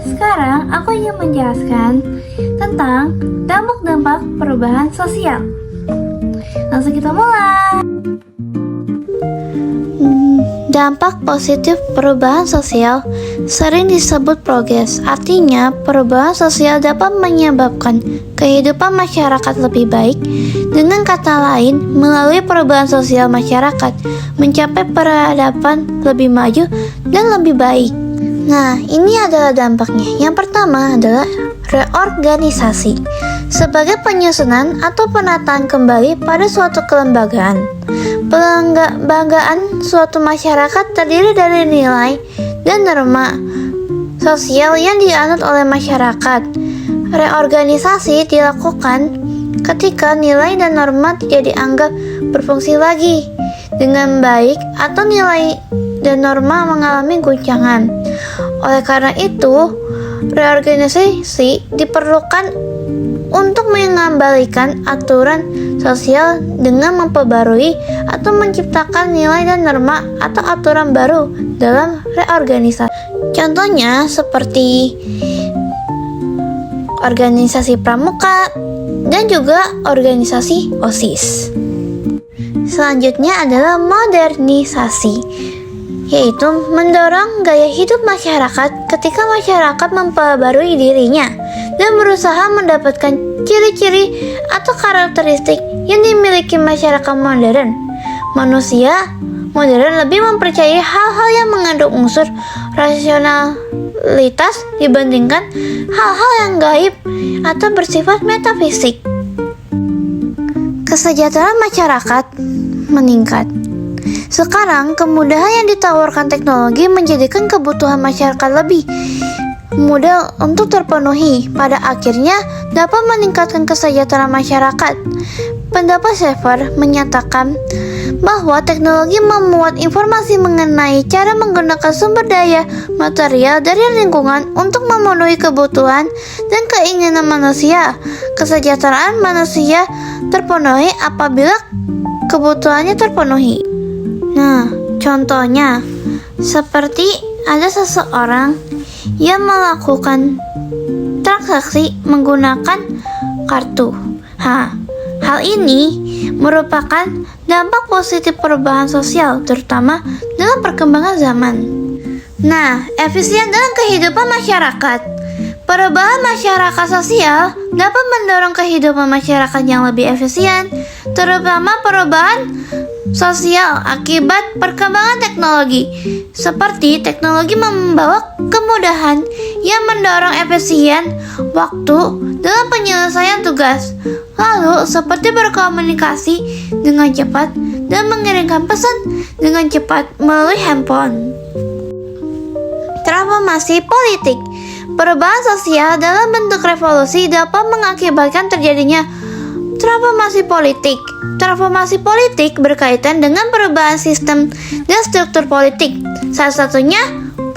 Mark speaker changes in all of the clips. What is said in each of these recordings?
Speaker 1: Sekarang aku ingin menjelaskan tentang dampak-dampak perubahan sosial. Langsung kita mulai. Dampak positif perubahan sosial sering disebut progres. Artinya, perubahan sosial dapat menyebabkan kehidupan masyarakat lebih baik. Dengan kata lain, melalui perubahan sosial masyarakat mencapai peradaban lebih maju dan lebih baik. Nah, ini adalah dampaknya. Yang pertama adalah reorganisasi. Sebagai penyusunan atau penataan kembali pada suatu kelembagaan. Pelembagaan suatu masyarakat terdiri dari nilai dan norma sosial yang dianut oleh masyarakat. Reorganisasi dilakukan ketika nilai dan norma tidak dianggap berfungsi lagi dengan baik atau nilai dan norma mengalami guncangan. Oleh karena itu, reorganisasi diperlukan untuk mengembalikan aturan sosial dengan memperbarui atau menciptakan nilai dan norma atau aturan baru dalam reorganisasi. Contohnya seperti organisasi pramuka dan juga organisasi OSIS. Selanjutnya adalah modernisasi, yaitu mendorong gaya hidup masyarakat ketika masyarakat memperbarui dirinya dan berusaha mendapatkan ciri-ciri atau karakteristik yang dimiliki masyarakat modern. Manusia modern lebih mempercayai hal-hal yang mengandung unsur rasionalitas dibandingkan hal-hal yang gaib atau bersifat metafisik. Kesejahteraan masyarakat meningkat. Sekarang, kemudahan yang ditawarkan teknologi menjadikan kebutuhan masyarakat lebih mudah untuk terpenuhi. Pada akhirnya, dapat meningkatkan kesejahteraan masyarakat. Pendapat Schaeffer menyatakan bahwa teknologi memuat informasi mengenai cara menggunakan sumber daya material dari lingkungan untuk memenuhi kebutuhan dan keinginan manusia. Kesejahteraan manusia terpenuhi apabila kebutuhannya terpenuhi. Nah, contohnya seperti ada seseorang yang melakukan transaksi menggunakan kartu. Hal ini merupakan dampak positif perubahan sosial, terutama dalam perkembangan zaman. Nah, efisien dalam kehidupan masyarakat. Perubahan masyarakat sosial dapat mendorong kehidupan masyarakat yang lebih efisien, terutama perubahan sosial akibat perkembangan teknologi. Seperti teknologi membawa kemudahan yang mendorong efisien waktu dalam penyelesaian tugas. Lalu seperti berkomunikasi dengan cepat dan mengirimkan pesan dengan cepat melalui handphone. Transformasi politik. Perubahan sosial dalam bentuk revolusi dapat mengakibatkan terjadinya transformasi politik. Transformasi politik berkaitan dengan perubahan sistem dan struktur politik. Salah satunya,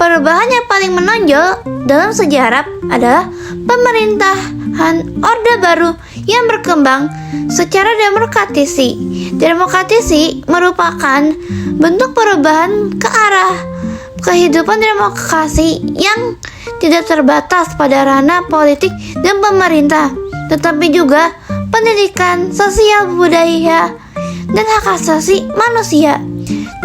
Speaker 1: perubahan yang paling menonjol dalam sejarah adalah pemerintahan Orde Baru yang berkembang secara demokratisi. Demokratisi merupakan bentuk perubahan ke arah kehidupan demokrasi yang tidak terbatas pada ranah politik dan pemerintah, tetapi juga pendidikan, sosial, budaya, dan hak asasi manusia.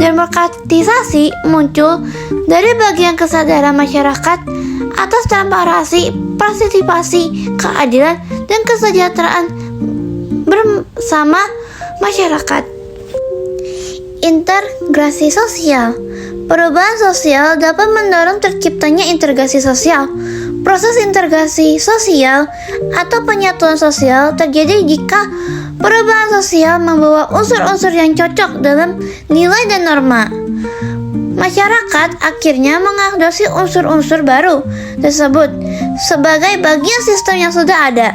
Speaker 1: Demokratisasi muncul dari bagian kesadaran masyarakat atas transparansi, partisipasi, keadilan, dan kesejahteraan bersama masyarakat. Integrasi sosial. Perubahan sosial dapat mendorong terciptanya integrasi sosial. Proses integrasi sosial atau penyatuan sosial terjadi jika perubahan sosial membawa unsur-unsur yang cocok dalam nilai dan norma. Masyarakat akhirnya mengadopsi unsur-unsur baru tersebut sebagai bagian sistem yang sudah ada.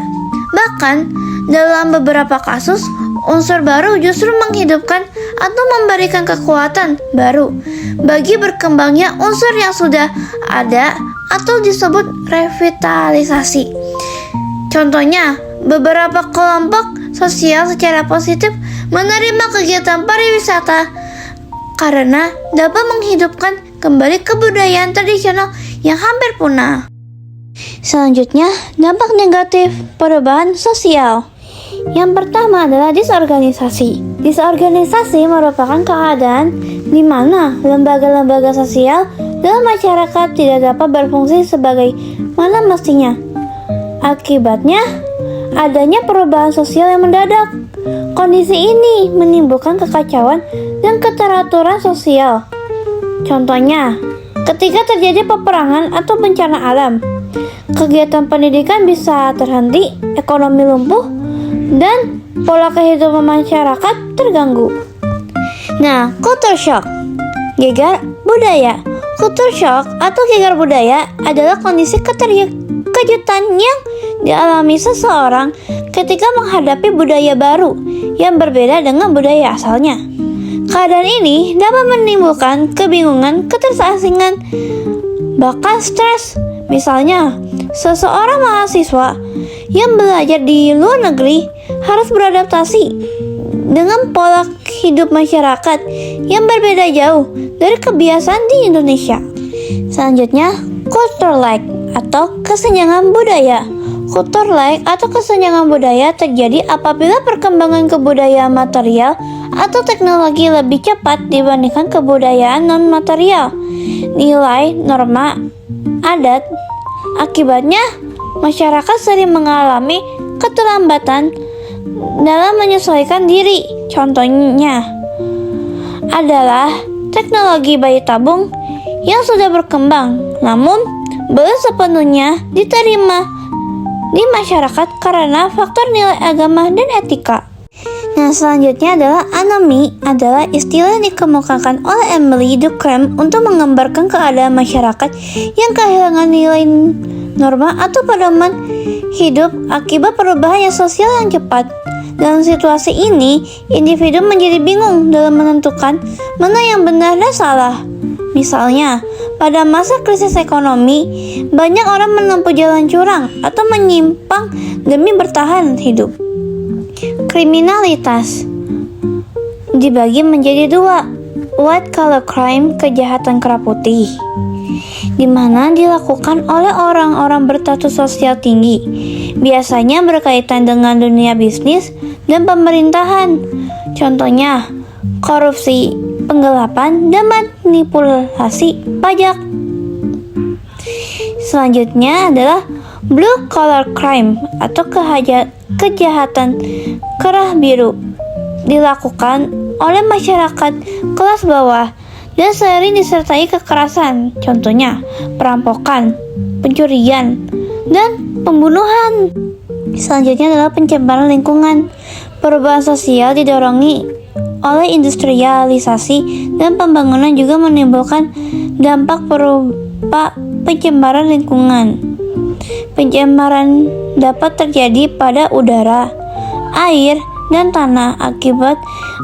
Speaker 1: Bahkan, dalam beberapa kasus, unsur baru justru menghidupkan atau memberikan kekuatan baru bagi berkembangnya unsur yang sudah ada atau disebut revitalisasi. Contohnya, beberapa kelompok sosial secara positif menerima kegiatan pariwisata karena dapat menghidupkan kembali kebudayaan tradisional yang hampir punah. Selanjutnya, dampak negatif perubahan sosial. Yang pertama adalah disorganisasi. Disorganisasi merupakan keadaan di mana lembaga-lembaga sosial dalam masyarakat tidak dapat berfungsi sebagaimana mestinya. Akibatnya, adanya perubahan sosial yang mendadak. Kondisi ini menimbulkan kekacauan dan keteraturan sosial. Contohnya, ketika terjadi peperangan atau bencana alam, kegiatan pendidikan bisa terhenti, ekonomi lumpuh, dan pola kehidupan masyarakat terganggu. Nah, culture shock, gegar budaya. Culture shock atau gegar budaya adalah kondisi kejutan yang dialami seseorang ketika menghadapi budaya baru yang berbeda dengan budaya asalnya. Keadaan ini dapat menimbulkan kebingungan, keterasingan, bahkan stres. Misalnya, seseorang mahasiswa yang belajar di luar negeri harus beradaptasi dengan pola hidup masyarakat yang berbeda jauh dari kebiasaan di Indonesia. Selanjutnya, culture lag atau kesenjangan budaya. Culture lag atau kesenjangan budaya terjadi apabila perkembangan kebudayaan material atau teknologi lebih cepat dibandingkan kebudayaan non-material. Nilai, norma, adat. Akibatnya, masyarakat sering mengalami keterlambatan dalam menyesuaikan diri. Contohnya adalah teknologi bayi tabung yang sudah berkembang, namun belum sepenuhnya diterima di masyarakat karena faktor nilai agama dan etika. Nah, selanjutnya adalah anomi, adalah istilah yang dikemukakan oleh Emily Durkheim untuk menggambarkan keadaan masyarakat yang kehilangan nilai norma atau pedoman hidup akibat perubahan sosial yang cepat. Dalam situasi ini, individu menjadi bingung dalam menentukan mana yang benar dan salah. Misalnya, pada masa krisis ekonomi, banyak orang menempuh jalan curang atau menyimpang demi bertahan hidup. Kriminalitas dibagi menjadi dua, white collar crime, kejahatan kerah putih, di mana dilakukan oleh orang-orang berstatus sosial tinggi, biasanya berkaitan dengan dunia bisnis dan pemerintahan. Contohnya, korupsi, penggelapan, dan manipulasi pajak. Selanjutnya adalah blue collar crime atau kejahatan kerah biru, dilakukan oleh masyarakat kelas bawah dan sering disertai kekerasan. Contohnya, perampokan, pencurian, dan pembunuhan. Selanjutnya adalah pencemaran lingkungan. Perubahan sosial didorongi oleh industrialisasi dan pembangunan juga menimbulkan dampak berupa pencemaran lingkungan. Pencemaran dapat terjadi pada udara, air, dan tanah akibat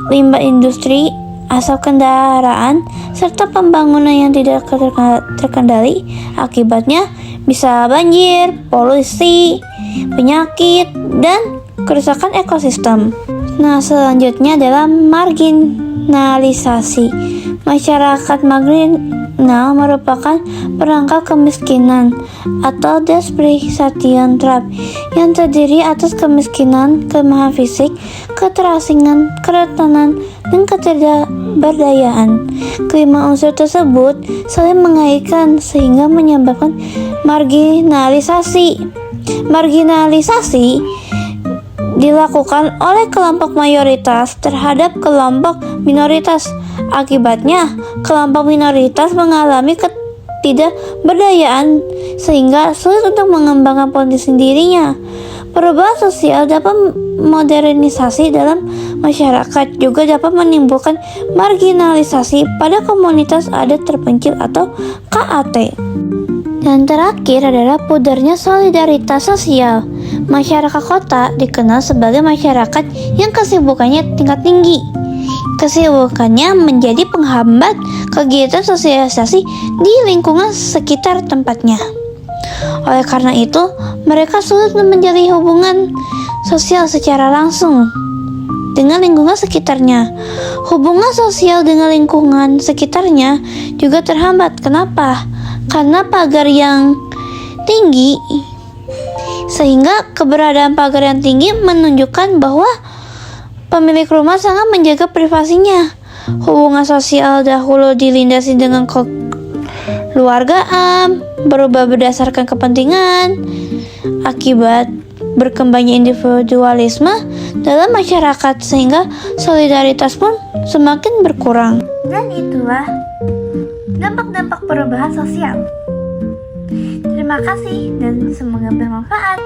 Speaker 1: limbah industri, asap kendaraan, serta pembangunan yang tidak terkendali. Akibatnya bisa banjir, polusi, penyakit, dan kerusakan ekosistem. Nah, selanjutnya adalah marginalisasi. Masyarakat marginal merupakan perangkap kemiskinan atau deprivation trap yang terdiri atas kemiskinan, kelemahan fisik, keterasingan, kerentanan, dan ketidakberdayaan. Kelima unsur tersebut saling mengaitkan sehingga menyebabkan marginalisasi. Marginalisasi dilakukan oleh kelompok mayoritas terhadap kelompok minoritas. Akibatnya, kelompok minoritas mengalami ketidakberdayaan sehingga sulit untuk mengembangkan potensi dirinya. Perubahan sosial dapat modernisasi dalam masyarakat juga dapat menimbulkan marginalisasi pada komunitas adat terpencil atau KAT. Dan terakhir adalah pudarnya solidaritas sosial. Masyarakat kota dikenal sebagai masyarakat yang kesibukannya tingkat tinggi. Kesibukannya menjadi penghambat kegiatan sosialisasi di lingkungan sekitar tempatnya. Oleh karena itu, mereka sulit menjalin hubungan sosial secara langsung dengan lingkungan sekitarnya. Hubungan sosial dengan lingkungan sekitarnya juga terhambat. Kenapa? Karena pagar yang tinggi Sehingga keberadaan pagar yang tinggi menunjukkan bahwa pemilik rumah sangat menjaga privasinya. Hubungan sosial dahulu dilindasi dengan kekeluargaan, berubah berdasarkan kepentingan. Akibat berkembangnya individualisme dalam masyarakat sehingga solidaritas pun semakin berkurang. Dan itulah dampak-dampak perubahan sosial. Terima kasih dan semoga bermanfaat.